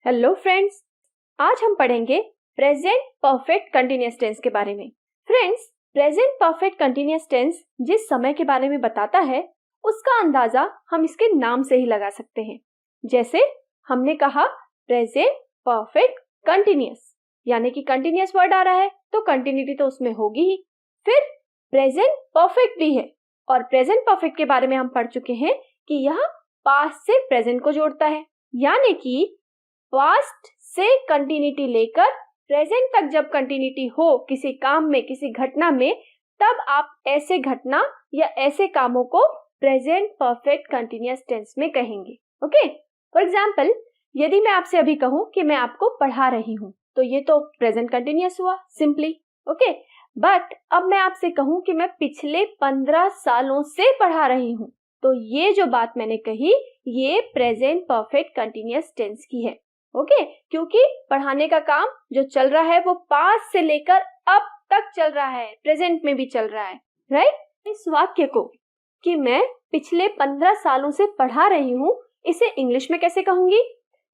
Hello friends, आज हम पढ़ेंगे प्रेजेंट परफेक्ट कंटीन्यूअस टेंस के बारे में। Friends, present perfect continuous tense जिस समय के बारे में बताता है उसका अंदाजा हम इसके नाम से ही लगा सकते हैं। जैसे हमने कहा प्रेजेंट परफेक्ट कंटीन्यूअस, यानी कि कंटीन्यूअस वर्ड आ रहा है तो कंटिन्यूटी तो उसमें होगी ही। फिर प्रेजेंट परफेक्ट भी है, और प्रेजेंट परफेक्ट के बारे में हम पढ़ चुके हैं कि यह पास्ट से प्रेजेंट को जोड़ता है, यानी कि पास्ट से कंटिन्यूटी लेकर प्रेजेंट तक जब कंटिन्यूटी हो किसी काम में, किसी घटना में, तब आप ऐसे घटना या ऐसे कामों को प्रेजेंट परफेक्ट कंटिन्यूअस टेंस में कहेंगे। ओके, फॉर एग्जांपल, यदि मैं आपसे अभी कहूं कि मैं आपको पढ़ा रही हूं तो ये तो प्रेजेंट कंटिन्यूअस हुआ सिंपली। ओके, बट अब मैं आपसे कहूं कि मैं पिछले 15 सालों से पढ़ा रही हूं तो ये जो बात मैंने कही ये प्रेजेंट परफेक्ट कंटिन्यूअस टेंस की है। ओके, क्योंकि पढ़ाने का काम जो चल रहा है वो पास्ट से लेकर अब तक चल रहा है, प्रेजेंट में भी चल रहा है, राइट। इस वाक्य को कि मैं पिछले 15 सालों से पढ़ा रही हूँ, इसे इंग्लिश में कैसे कहूंगी?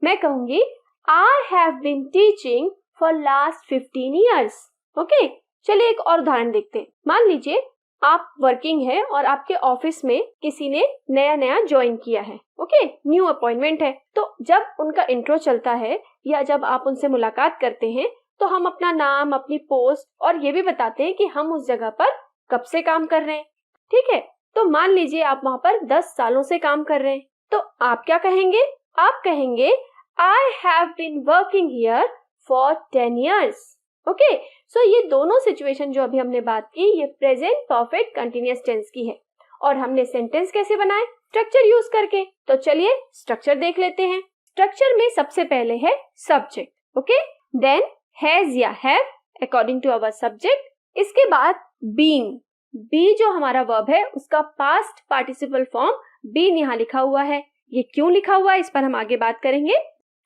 मैं कहूंगी I have been teaching for last 15 years. Okay, चलिए एक और उदाहरण देखते हैं। मान लीजिए आप वर्किंग है और आपके ऑफिस में किसी ने नया ज्वाइन किया है। ओके, न्यू अपॉइंटमेंट है, तो जब उनका इंट्रो चलता है या जब आप उनसे मुलाकात करते हैं तो हम अपना नाम, अपनी पोस्ट और ये भी बताते हैं कि हम उस जगह पर कब से काम कर रहे हैं। ठीक है, तो मान लीजिए आप वहां पर 10 सालों से काम कर रहे हैं, तो आप क्या कहेंगे? आप कहेंगे I have been working here for 10 years. Okay, so ये दोनों सिचुएशन जो अभी हमने बात की ये प्रेजेंट परफेक्ट कंटीन्यूअस टेंस की है। और हमने सेंटेंस कैसे बनाए? स्ट्रक्चर यूज करके। तो चलिए स्ट्रक्चर देख लेते हैं। स्ट्रक्चर में सबसे पहले है सब्जेक्ट, ओके, देन हैज या have according to our subject. इसके बाद बीइंग, बी जो हमारा वर्ब है उसका पास्ट पार्टिसिपल फॉर्म बीन यहाँ लिखा हुआ है। ये क्यों लिखा हुआ है इस पर हम आगे बात करेंगे।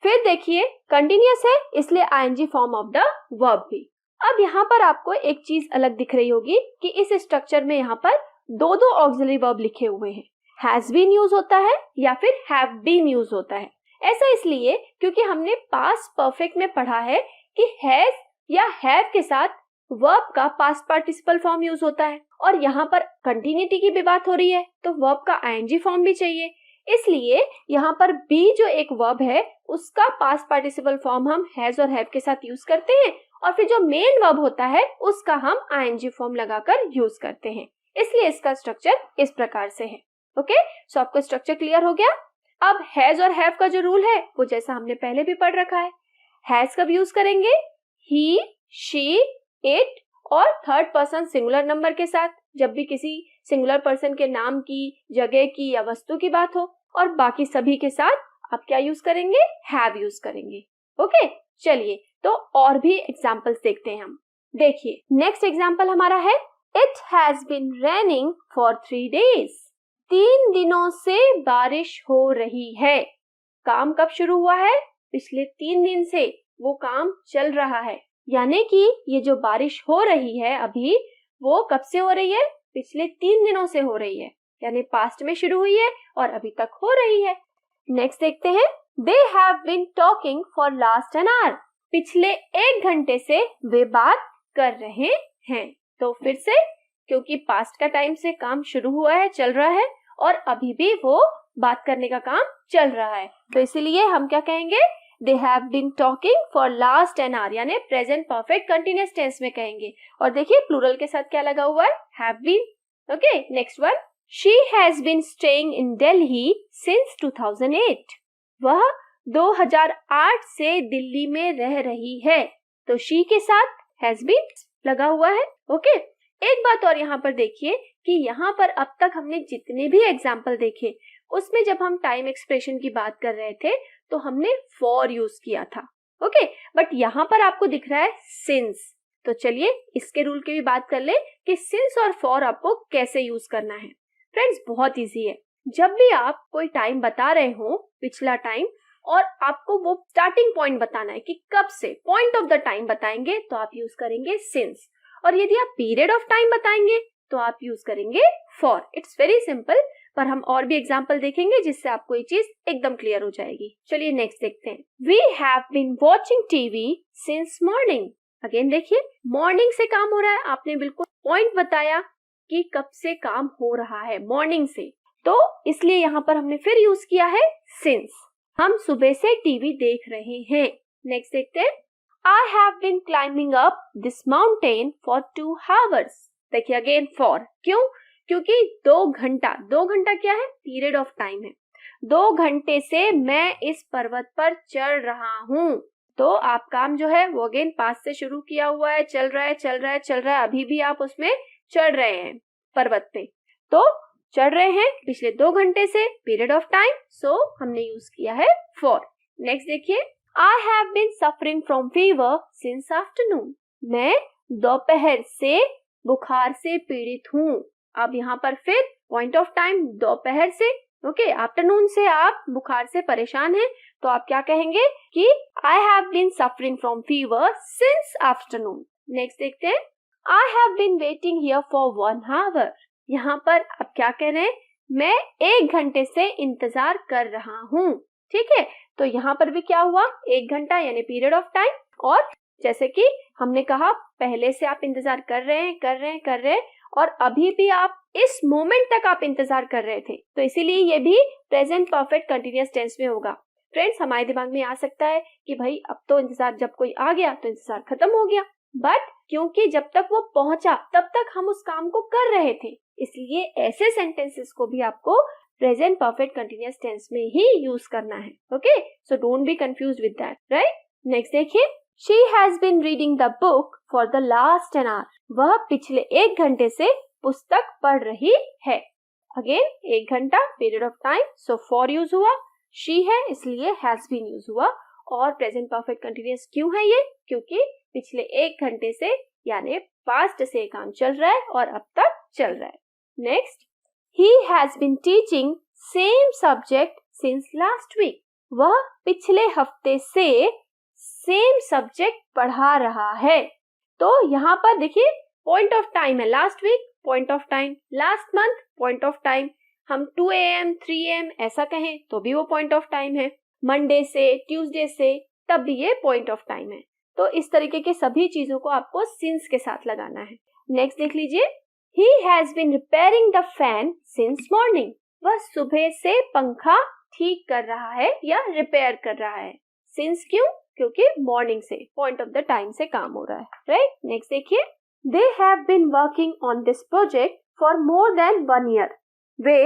फिर देखिए कंटिन्यूअस है इसलिए ING form of the verb भी। अब यहाँ पर आपको एक चीज अलग दिख रही होगी कि इस स्ट्रक्चर में यहाँ पर दो ऑक्सिलरी वर्ब लिखे हुए हैं। हैज बीन यूज होता है या फिर हैव बीन यूज होता है। ऐसा इसलिए क्योंकि हमने पास्ट परफेक्ट में पढ़ा है कि हैज या हैव के साथ वर्ब का पास्ट पार्टिसिपल फॉर्म यूज होता है, और यहाँ पर कंटिन्यूटी की भी बात हो रही है तो वर्ब का आईएनजी फॉर्म भी चाहिए। इसलिए यहाँ पर बी जो एक वर्ब है उसका पास्ट पार्टिसिपल फॉर्म हम हैज और हैव के साथ यूज करते हैं, और फिर जो मेन वर्ब होता है उसका हम आईएनजी फॉर्म लगाकर यूज करते हैं। इसलिए इसका स्ट्रक्चर इस प्रकार से है। ओके, सो आपको स्ट्रक्चर क्लियर हो गया। अब हैज और हैव का जो रूल है वो जैसा हमने पहले भी पढ़ रखा है। हैज कब यूज करेंगे? ही, शी, इट और थर्ड पर्सन सिंगुलर नंबर के साथ, जब भी किसी सिंगुलर पर्सन के नाम की, जगह की या वस्तु की बात हो। और बाकी सभी के साथ आप क्या यूज करेंगे? हैव यूज करेंगे। ओके, चलिए तो और भी एग्जांपल्स देखते हैं हम। देखिए नेक्स्ट एग्जांपल हमारा है it has been raining for 3 days। 3 दिनों से बारिश हो रही है। काम कब शुरू हुआ है? पिछले 3 दिन से वो काम चल रहा है, यानी कि ये जो बारिश हो रही है अभी वो कब से हो रही है? पिछले 3 दिनों से हो रही है, यानी पास्ट में शुरू हुई है और अभी तक हो रही है। नेक्स्ट देखते हैं they have been talking for last an hour. पिछले 1 घंटे से वे बात कर रहे हैं। तो फिर से क्योंकि पास्ट का टाइम से काम शुरू हुआ है, चल रहा है, और अभी भी वो बात करने का काम चल रहा है, तो इसीलिए हम क्या कहेंगे? They have been talking for last an hour, यानी प्रेजेंट परफेक्ट कंटीन्यूअस टेंस में कहेंगे। और देखिए प्लूरल के साथ क्या लगा हुआ है? Have been. Okay, next one she has been staying in Delhi since 2008। वह 2008 से दिल्ली में रह रही है, तो शी के साथ हैज बीन लगा हुआ है। ओके, एक बात और यहाँ पर देखिए कि यहाँ पर अब तक हमने जितने भी एग्जाम्पल देखे उसमें जब हम टाइम एक्सप्रेशन की बात कर रहे थे तो हमने फॉर यूज किया था। ओके, बट यहाँ पर आपको दिख रहा है सिंस। तो चलिए इसके रूल की भी बात कर ले कि सिंस और फॉर आपको कैसे यूज करना है। फ्रेंड्स, बहुत इजी है। जब भी आप कोई टाइम बता रहे हो, पिछला टाइम, और आपको वो स्टार्टिंग पॉइंट बताना है कि कब से, पॉइंट ऑफ द टाइम बताएंगे तो आप यूज करेंगे सिंस, और यदि आप पीरियड ऑफ टाइम बताएंगे तो आप यूज करेंगे फॉर। इट्स वेरी सिंपल, पर हम और भी एग्जाम्पल देखेंगे जिससे आपको ये चीज एकदम क्लियर हो जाएगी। चलिए नेक्स्ट देखते हैं। We have been watching TV since morning. Again देखिए, मॉर्निंग से काम हो रहा है। आपने बिल्कुल पॉइंट बताया कि कब से काम हो रहा है, मॉर्निंग से, तो इसलिए यहाँ पर हमने फिर यूज किया है सिंस। हम सुबह से टीवी देख रहे हैं। नेक्स्ट देखते हैं। I have been climbing up this mountain for 2 hours. देखिए अगेन फॉर, क्यों? क्योंकि 2 घंटा क्या है? पीरियड ऑफ टाइम है। 2 घंटे से मैं इस पर्वत पर चढ़ रहा हूँ। तो आप काम जो है वो अगेन पास से शुरू किया हुआ है, चल रहा है, अभी भी आप उसमें चढ़ रहे हैं पर्वत पे। तो चढ़ रहे हैं पिछले 2 घंटे से, पीरियड ऑफ टाइम, सो हमने यूज किया है फॉर। नेक्स्ट देखिए। I have been suffering from fever since afternoon. मैं दोपहर से बुखार से पीड़ित हूँ। अब यहाँ पर फिर पॉइंट ऑफ टाइम दोपहर से, ओके, आफ्टरनून से आप बुखार से परेशान हैं, तो आप क्या कहेंगे कि I have been suffering from fever since afternoon. Next देखते हैं। I have been waiting here for 1 hour. यहाँ पर आप क्या कह रहे हैं? मैं 1 घंटे से इंतजार कर रहा हूँ। ठीक है, तो यहाँ पर भी क्या हुआ? 1 घंटा यानी पीरियड ऑफ टाइम। और जैसे कि हमने कहा पहले से आप इंतजार कर रहे हैं और अभी भी आप इस मोमेंट तक आप इंतजार कर रहे थे, तो इसीलिए ये भी प्रेजेंट परफेक्ट कंटिन्यूअस टेंस में होगा। फ्रेंड्स, हमारे दिमाग में आ सकता है कि भाई अब तो इंतजार, जब कोई आ गया तो इंतजार खत्म हो गया, बट क्योंकि जब तक वो पहुंचा तब तक हम उस काम को कर रहे थे, इसलिए ऐसे सेंटेंसेस को भी आपको प्रेजेंट परफेक्ट कंटिन्यूअस टेंस में ही यूज करना है। Okay, so don't be confused with that, right? Next देखिए। She has been reading the book for the last an hour. वह पिछले 1 घंटे से पुस्तक पढ़ रही है। अगेन 1 घंटा, period of time, so for use हुआ, शी है इसलिए हैज बीन यूज हुआ। और प्रेजेंट परफेक्ट कंटिन्यूअस क्यों है ये? क्योंकि पिछले 1 घंटे से यानी पास्ट से काम चल रहा है और अब तक चल रहा है। Next. He has been teaching same subject since last week. वह पिछले हफ्ते से सेम सब्जेक्ट पढ़ा रहा है। तो यहाँ पर देखिए पॉइंट ऑफ टाइम है, last weak point of time, last month point of time. हम 2 AM 3 AM ऐसा कहें तो भी वो पॉइंट ऑफ टाइम है। मंडे से, ट्यूसडे से, तब भी ये पॉइंट ऑफ टाइम है। तो इस तरीके के सभी चीजों को आपको सिंस के साथ लगाना है। नेक्स्ट देख लीजिए। He has been repairing the fan since morning. वह सुबह से पंखा ठीक कर रहा है या रिपेयर कर रहा है। Since क्यों? क्योंकि मॉर्निंग से, पॉइंट ऑफ द टाइम से काम हो रहा है, राइट? नेक्स्ट देखिए। They have been working on this project for more than 1 year. वे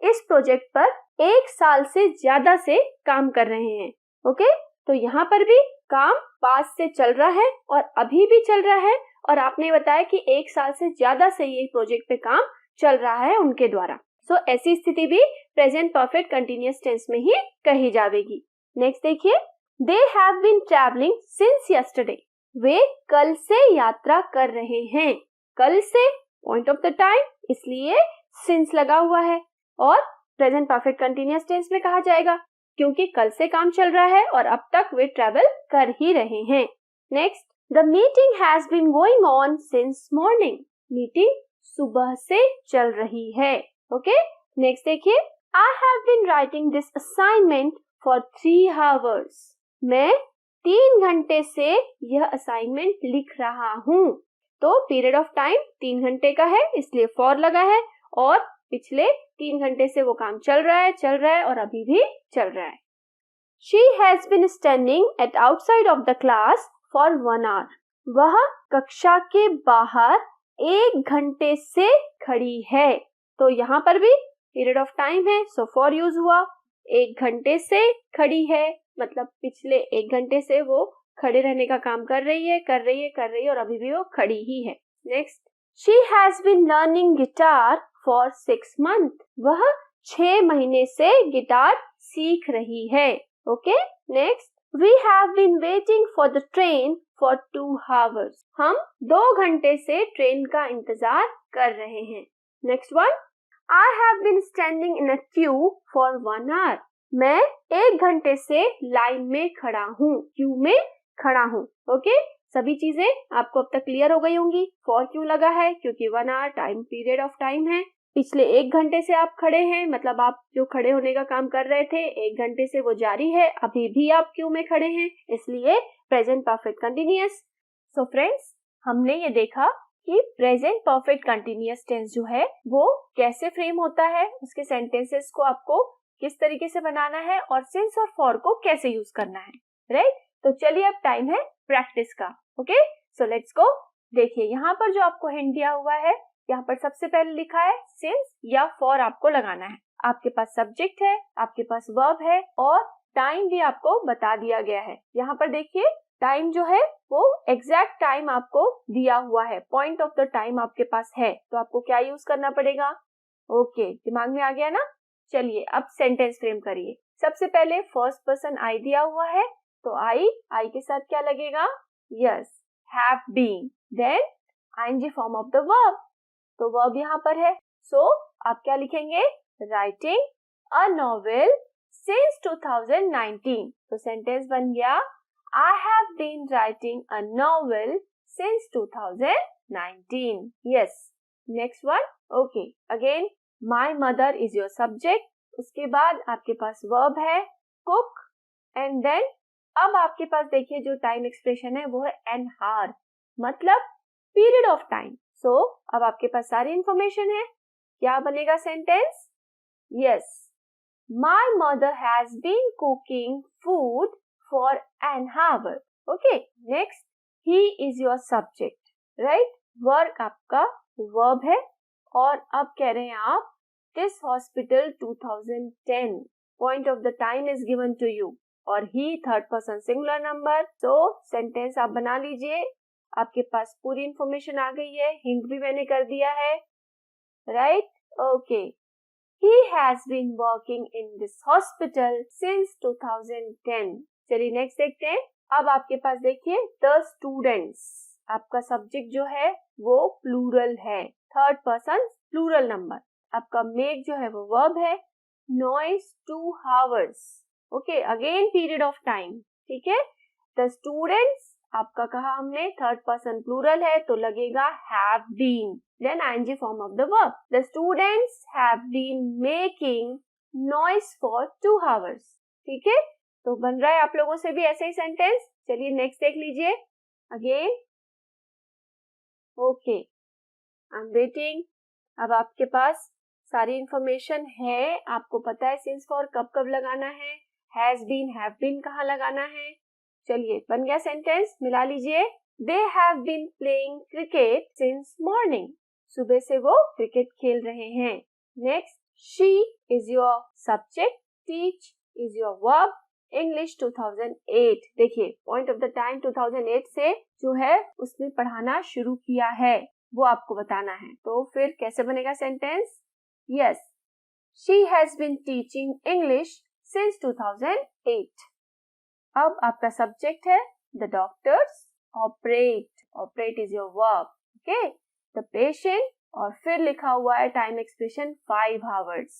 इस प्रोजेक्ट पर 1 साल से ज्यादा से काम कर रहे हैं। ओके, तो यहाँ पर भी काम पास से चल रहा है और अभी भी चल रहा है, और आपने बताया कि 1 साल से ज्यादा से ये प्रोजेक्ट पे काम चल रहा है उनके द्वारा। सो ऐसी स्थिति भी प्रेजेंट परफेक्ट कंटिन्यूअस टेंस में ही कही जाएगी। नेक्स्ट देखिए। They have been travelling since yesterday. वे कल से यात्रा कर रहे हैं। कल से पॉइंट ऑफ द टाइम, इसलिए सिंस लगा हुआ है, और प्रेजेंट परफेक्ट कंटिन्यूअस टेंस में कहा जाएगा क्योंकि कल से काम चल रहा है और अब तक वे ट्रैवल कर ही रहे हैं। Next. The meeting has been going on since morning. Meeting सुबह से चल रही है। ओके, नेक्स्ट देखिए। I have been writing this assignment for 3 hours. मैं 3 घंटे से यह असाइनमेंट लिख रहा हूँ। तो पीरियड ऑफ टाइम 3 घंटे का है, इसलिए फॉर लगा है, और पिछले 3 घंटे से वो काम चल रहा है और अभी भी चल रहा है। She has been standing at outside of the class for 1 hour. वह कक्षा के बाहर 1 घंटे से खड़ी है। तो यहाँ पर भी पीरियड ऑफ टाइम है, सो फॉर यूज हुआ। 1 घंटे से खड़ी है मतलब पिछले 1 घंटे से वो खड़े रहने का काम कर रही है और अभी भी वो खड़ी ही है। Next. She has been learning guitar for 6 month. वह 6 महीने से गिटार सीख रही है। Okay, next. We have been waiting for the train for 2 hours. हम 2 घंटे से ट्रेन का इंतजार कर रहे हैं। Next one. I have been standing in a queue for 1 hour. मैं 1 घंटे से लाइन में खड़ा हूँ, क्यू में खड़ा हूँ। ओके, सभी चीजें आपको अब तक क्लियर हो गई होंगी। फॉर क्यों लगा है? क्योंकि 1 hour time period of time है। पिछले 1 घंटे से आप खड़े हैं, मतलब आप जो खड़े होने का काम कर रहे थे 1 घंटे से वो जारी है, अभी भी आप क्यू में खड़े हैं, इसलिए present perfect continuous. So friends, हमने ये देखा कि प्रेजेंट परफेक्ट कंटिन्यूअस टेंस जो है वो कैसे फ्रेम होता है, उसके सेंटेंसेस को आपको किस तरीके से बनाना है और सिंस और फॉर को कैसे यूज करना है, राइट? तो चलिए अब टाइम है प्रैक्टिस का। Okay, so let's go. देखिए यहाँ पर जो आपको हिंट दिया हुआ है, यहाँ पर सबसे पहले लिखा है सिंस या फॉर आपको लगाना है। आपके पास सब्जेक्ट है, आपके पास वर्ब है और टाइम भी आपको बता दिया गया है। यहाँ पर देखिए टाइम जो है वो एग्जैक्ट टाइम आपको दिया हुआ है, पॉइंट ऑफ द टाइम आपके पास है, तो आपको क्या यूज करना पड़ेगा? ओके, दिमाग में आ गया ना? चलिए अब सेंटेंस फ्रेम करिए। सबसे पहले फर्स्ट पर्सन आई दिया हुआ है, तो आई के साथ क्या लगेगा? Yes, have been. Then ING form of the verb, तो वर्ब यहाँ पर है, सो आप क्या लिखेंगे? Writing a novel since 2019। तो सेंटेंस बन गया I have been writing a novel since 2019. Yes. Next one. Okay. Again, my mother is your subject. उसके बाद आपके पास verb है cook and then अब आपके पास देखिए जो टाइम एक्सप्रेशन है वो है an hour, मतलब पीरियड ऑफ टाइम। सो अब आपके पास सारी इंफॉर्मेशन है, क्या बनेगा sentence? Yes, my mother has been cooking food for an hour. Okay, next, he is your subject, right? Work आपका verb है और अब कह रहे हैं आप this hospital 2010, point of the time is given to you और he third person singular number। तो सेंटेंस आप बना लीजिए, आपके पास पूरी इंफॉर्मेशन आ गई है, हिंट भी मैंने कर दिया है, right? Okay, he has been working in this hospital since 2010। चलिए नेक्स्ट देखते हैं। अब आपके पास देखिए the students, आपका सब्जेक्ट जो है वो प्लूरल है, थर्ड पर्सन प्लूरल नंबर। आपका मेक जो है वो वर्ब है, noise 2 hours। Okay, again period of time, ठीक है। the students आपका कहा हमने थर्ड पर्सन प्लूरल है तो लगेगा have been, then ing form of the verb। the students have been making noise for 2 hours। ठीक है, तो बन रहा है आप लोगों से भी ऐसे ही सेंटेंस। चलिए नेक्स्ट देख लीजिए again. Okay, I am waiting. अब आपके पास सारी इंफॉर्मेशन है, आपको पता है सिंस फॉर कब कब लगाना है, हैज बीन हैव बीन कहाँ लगाना है। चलिए बन गया सेंटेंस, मिला लीजिए। They have been playing cricket since morning, सुबह से वो क्रिकेट खेल रहे हैं। Next, she is your subject, teach is your verb, English 2008। देखिए पॉइंट ऑफ द टाइम 2008 से जो है उसने पढ़ाना शुरू किया है, वो आपको बताना है। तो फिर कैसे बनेगा sentence? Yes, she has been teaching English since 2008। अब आपका सब्जेक्ट है the doctors operate, operate is your verb, okay, the patient और फिर लिखा हुआ है time expression 5 hours।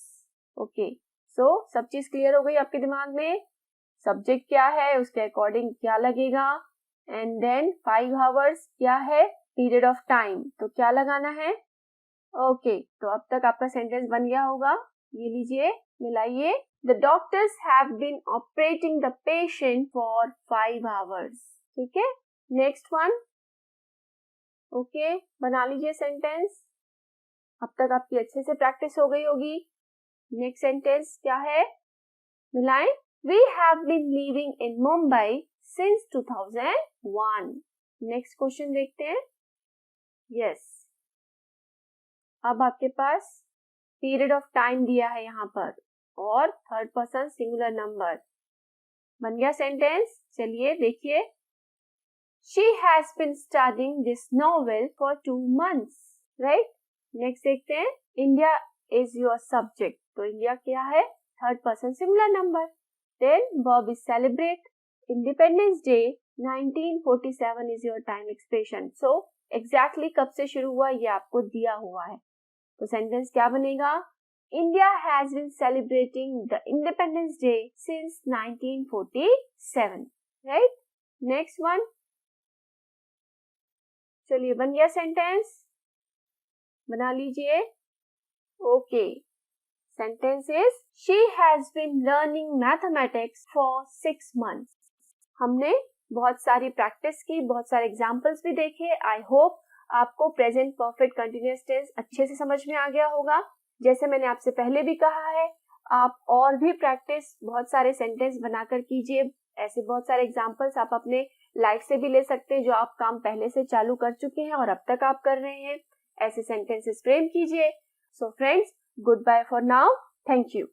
Okay, so सब चीज क्लियर हो गई आपके दिमाग में, सब्जेक्ट क्या है उसके अकॉर्डिंग क्या लगेगा, एंड देन 5 hours क्या है, पीरियड ऑफ टाइम, तो क्या लगाना है। ओके, तो अब तक आपका सेंटेंस बन गया होगा, ये लीजिए मिलाइए। The doctors have been operating the patient for 5 hours। ठीक है, नेक्स्ट वन। ओके, बना लीजिए सेंटेंस, अब तक आपकी अच्छे से प्रैक्टिस हो गई होगी। नेक्स्ट सेंटेंस क्या है, मिलाएं। We have been living in Mumbai since 2001। Next question देखते हैं। यस, अब आपके पास पीरियड ऑफ टाइम दिया है यहाँ पर और थर्ड पर्सन सिंगुलर नंबर, बन गया सेंटेंस। चलिए देखिए, she has been studying this novel for 2 months, right? Next देखते हैं, इंडिया इज योर सब्जेक्ट, तो इंडिया क्या है, third person singular number. Then verb is celebrate, independence day 1947 is your time expression. So exactly कब से शुरू हुआ ये आपको दिया हुआ है, तो सेंटेंस क्या बनेगा, India has been celebrating the Independence Day since 1947, right? Next one. चलिए बन गया सेंटेंस, बना लीजिए। Okay, sentence is she has been learning mathematics for 6 months. हमने बहुत सारी प्रैक्टिस की, बहुत सारे एग्जाम्पल्स भी देखे. आई होप आपको प्रेजेंट परफेक्ट कंटिन्यूअस टेंस अच्छे से समझ में आ गया होगा. जैसे मैंने आपसे पहले भी कहा है, आप और भी प्रैक्टिस बहुत सारे सेंटेंस बनाकर कीजिए. ऐसे बहुत सारे एग्जाम्पल्स आप अपने लाइफ से भी ले सकते हैं जो आप काम पहले से चालू कर चुके हैं और अब तक आप कर रहे हैं. ऐसे सेंटेंसेस फ्रेम कीजिए. So friends, good bye for now. Thank you.